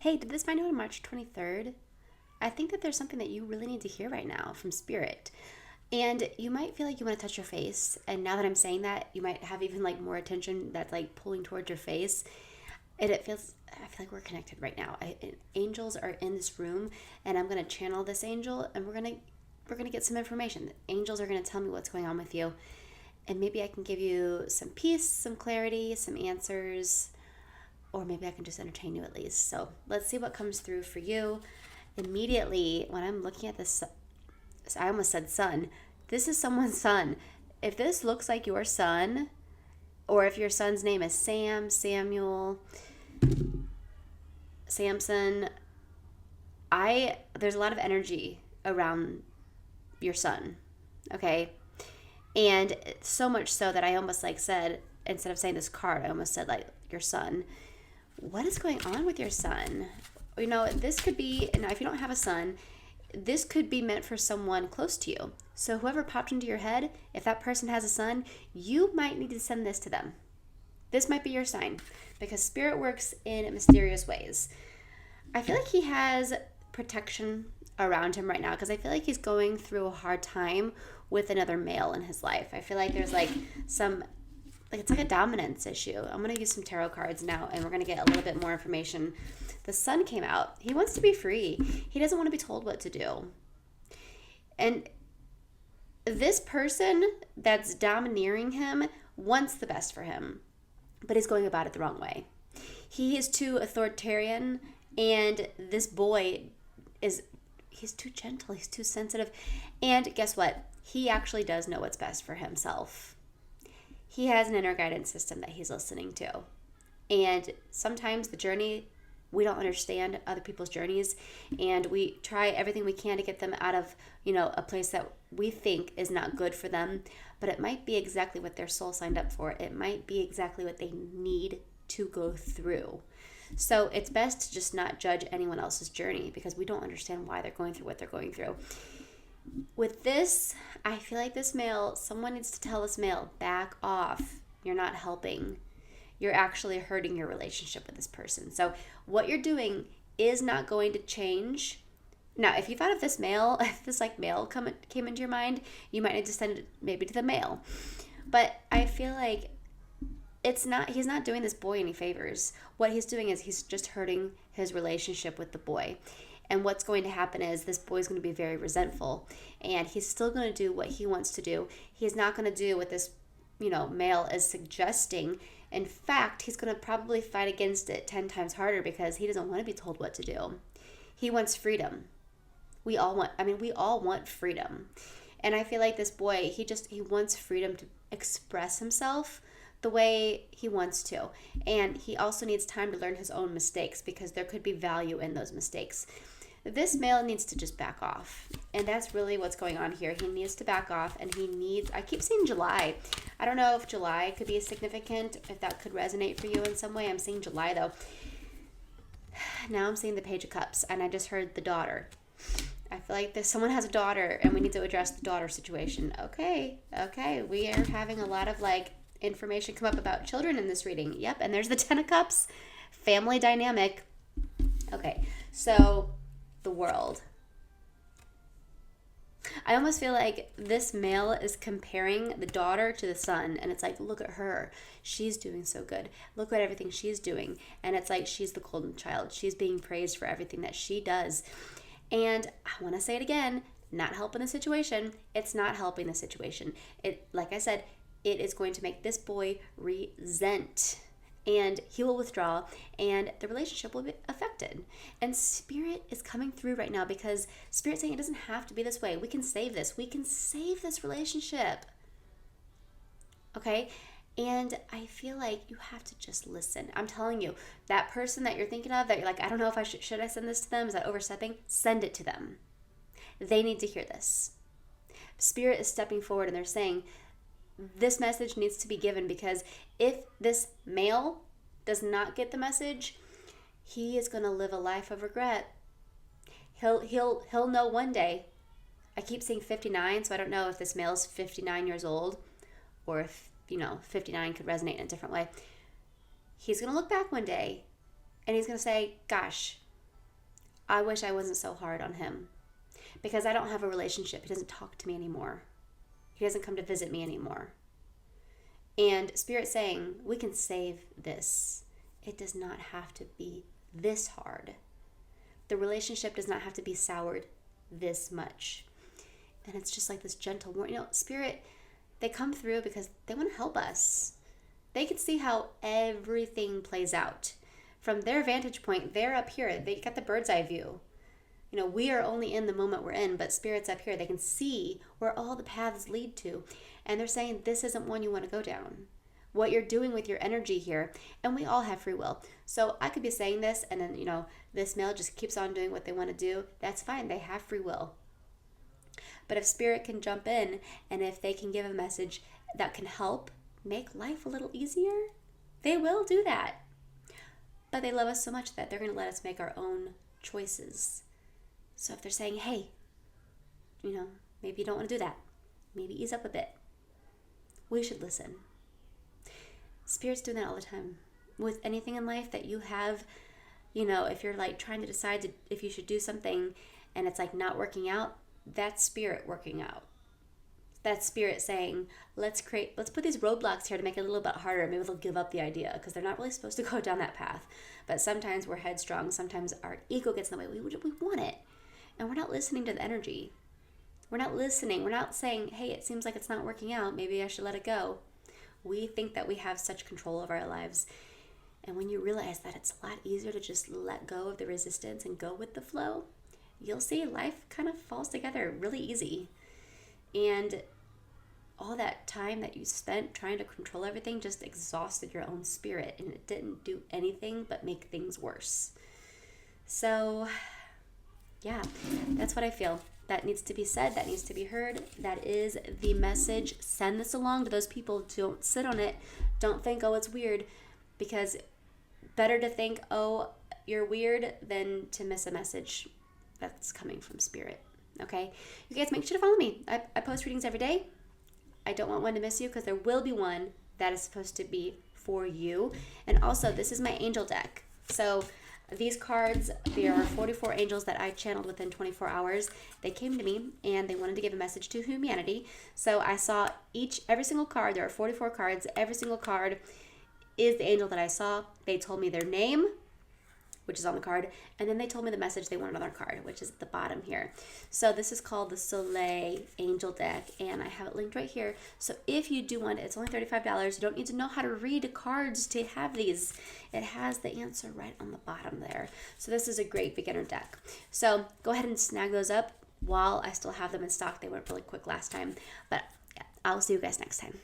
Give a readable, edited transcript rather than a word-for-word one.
Hey, did this find you on March 23rd? I think that there's something that you really need to hear right now from Spirit. And you might feel like you want to touch your face. And now that I'm saying that, you might have even like more attention that's like pulling towards your face. And I feel like we're connected right now. Angels are in this room, and I'm going to channel this angel, and we're going to get some information. The angels are going to tell me what's going on with you. And maybe I can give you some peace, some clarity, some answers, or maybe I can just entertain you at least. So let's see what comes through for you. Immediately, when I'm looking at this, I almost said son. This is someone's son. If this looks like your son, or if your son's name is Sam, Samuel, Samson, there's a lot of energy around your son. Okay? And so much so that I almost like said, instead of saying this card, I almost said like your son. What is going on with your son? This could be, now if you don't have a son, this could be meant for someone close to you. So whoever popped into your head, if that person has a son, you might need to send this to them. This might be your sign, because Spirit works in mysterious ways. I feel like he has protection around him right now, because I feel like he's going through a hard time with another male in his life. I feel like there's like it's like a dominance issue. I'm going to use some tarot cards now, and we're going to get a little bit more information. The sun came out. He wants to be free. He doesn't want to be told what to do. And this person that's domineering him wants the best for him, but he's going about it the wrong way. He is too authoritarian, and this boy he's too gentle. He's too sensitive. And guess what? He actually does know what's best for himself. He has an inner guidance system that he's listening to. And sometimes the journey, we don't understand other people's journeys, and we try everything we can to get them out of, a place that we think is not good for them, but it might be exactly what their soul signed up for. It might be exactly what they need to go through. So it's best to just not judge anyone else's journey, because we don't understand why they're going through what they're going through. With this, I feel like someone needs to tell this male, back off. You're not helping. You're actually hurting your relationship with this person. So what you're doing is not going to change. Now, if you thought of this male, if this male came into your mind, you might need to send it maybe to the male. But I feel like he's not doing this boy any favors. What he's doing is he's just hurting his relationship with the boy. And what's going to happen is this boy's going to be very resentful, and he's still going to do what he wants to do. He's not going to do what this, male is suggesting. In fact, he's going to probably fight against it 10 times harder, because he doesn't want to be told what to do. He wants freedom. We all want freedom. And I feel like this boy, he wants freedom to express himself the way he wants to. And he also needs time to learn his own mistakes, because there could be value in those mistakes. This male needs to just back off. And that's really what's going on here. He needs to back off, and I keep seeing July. I don't know if July could be significant, if that could resonate for you in some way. I'm seeing July though. Now I'm seeing the Page of Cups, and I just heard the daughter. I feel like someone has a daughter, and we need to address the daughter situation. Okay. We are having a lot of information come up about children in this reading. Yep, and there's the Ten of Cups. Family dynamic. Okay, so the World. I almost feel like this male is comparing the daughter to the son, and it's like, look at her. She's doing so good. Look at everything she's doing. And it's like she's the golden child. She's being praised for everything that she does. And I want to say it again, not helping the situation. It's not helping the situation. Like I said, it is going to make this boy resent, and he will withdraw, and the relationship will be affected. And Spirit is coming through right now, because Spirit's saying it doesn't have to be this way. We can save this. We can save this relationship. Okay? And I feel like you have to just listen. I'm telling you, that person that you're thinking of, that you're like, I don't know if I should I send this to them? Is that overstepping? Send it to them. They need to hear this. Spirit is stepping forward, and they're saying, this message needs to be given, because if this male does not get the message, he is going to live a life of regret. He'll know one day. I keep saying 59, so I don't know if this male is 59 years old, or if 59 could resonate in a different way. He's going to look back one day, and he's going to say, gosh, I wish I wasn't so hard on him because I don't have a relationship. He doesn't talk to me anymore. He doesn't come to visit me anymore. And Spirit saying, we can save this. It does not have to be this hard. The relationship does not have to be soured this much. And it's just like this gentle warning. Spirit, they come through because they want to help us. They can see how everything plays out. From their vantage point, they're up here. They got the bird's eye view. We are only in the moment we're in, but Spirit's up here. They can see where all the paths lead to. And they're saying, this isn't one you want to go down. What you're doing with your energy here, and we all have free will. So I could be saying this, and then, this male just keeps on doing what they want to do. That's fine. They have free will. But if Spirit can jump in, and if they can give a message that can help make life a little easier, they will do that. But they love us so much that they're going to let us make our own choices. So if they're saying, hey, maybe you don't want to do that. Maybe ease up a bit. We should listen. Spirit's doing that all the time. With anything in life that you have, if you're like trying to decide if you should do something and it's like not working out, that's Spirit working out. That's Spirit saying, let's put these roadblocks here to make it a little bit harder. Maybe they'll give up the idea because they're not really supposed to go down that path. But sometimes we're headstrong. Sometimes our ego gets in the way. We want it. And we're not listening to the energy. We're not listening. We're not saying, hey, it seems like it's not working out. Maybe I should let it go. We think that we have such control of our lives. And when you realize that it's a lot easier to just let go of the resistance and go with the flow, you'll see life kind of falls together really easy. And all that time that you spent trying to control everything just exhausted your own spirit, and it didn't do anything but make things worse. So, yeah, that's what I feel. That needs to be said. That needs to be heard. That is the message. Send this along to those people. Don't sit on it. Don't think, oh, it's weird. Because better to think, oh, you're weird than to miss a message that's coming from Spirit. Okay? You guys make sure to follow me. I post readings every day. I don't want one to miss you because there will be one that is supposed to be for you. And also, this is my angel deck. So these cards, there are 44 angels that I channeled within 24 hours. They came to me and they wanted to give a message to humanity. So I saw every single card. There are 44 cards. Every single card is the angel that I saw. They told me their name, which is on the card, and then they told me the message they wanted on their card, which is at the bottom here. So this is called the Soleil Angel Deck, and I have it linked right here. So if you do want it, it's only $35. You don't need to know how to read cards to have these. It has the answer right on the bottom there. So this is a great beginner deck. So go ahead and snag those up while I still have them in stock. They went really quick last time, but yeah, I'll see you guys next time.